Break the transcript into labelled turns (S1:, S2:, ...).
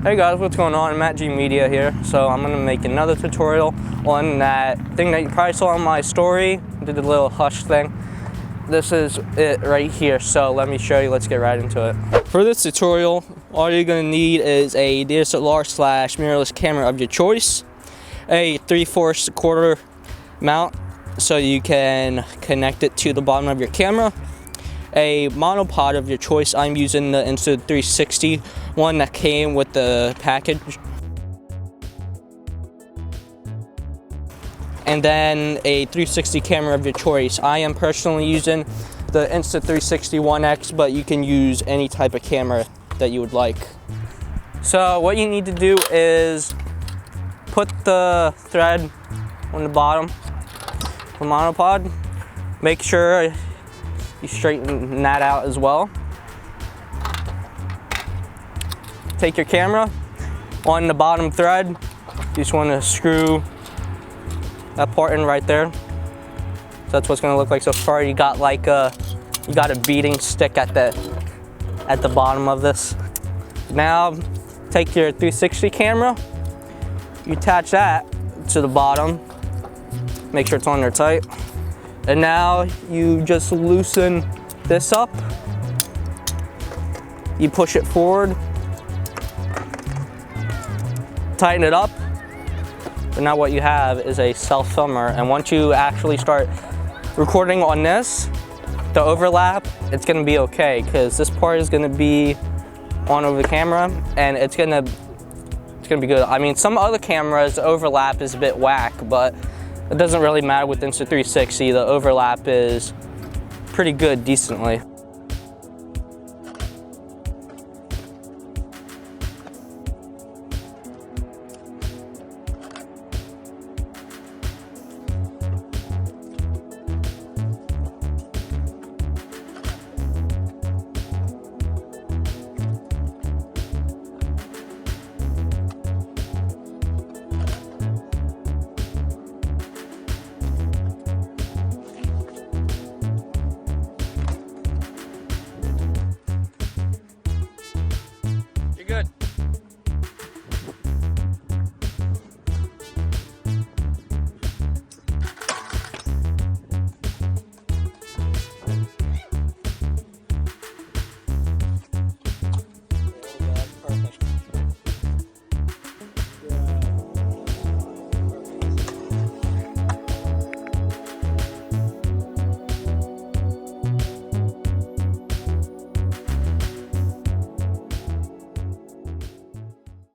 S1: Hey guys, what's going on? MattGMedia here. So I'm gonna make another tutorial on that thing that you probably saw on my story. I did a little hush thing. This is it right here. So let me show you, let's get right into it. For this tutorial, all you're gonna need is a DSLR/mirrorless camera of your choice, a 3/4 mount so you can connect it to the bottom of your camera, a monopod of your choice. I'm using the Insta360 one that came with the package, and then a 360 camera of your choice. I am personally using the Insta360 1X, but you can use any type of camera that you would like. So what you need to do is put the thread on the bottom of the monopod. Make sure you straighten that out as well. Take your camera on the bottom thread. You just want to screw that part in right there. So that's what's going to look like so far. You got like a beading stick at the bottom of this. Now take your 360 camera. You attach that to the bottom. Make sure it's on there tight. And now you just loosen this up. You push it forward. Tighten it up. But now what you have is a self-filmer. And once you actually start recording on this, the overlap, it's gonna be okay, because this part is gonna be on over the camera and it's gonna be good. I mean, some other cameras, the overlap is a bit whack, but it doesn't really matter with Insta360. The overlap is pretty good, decently.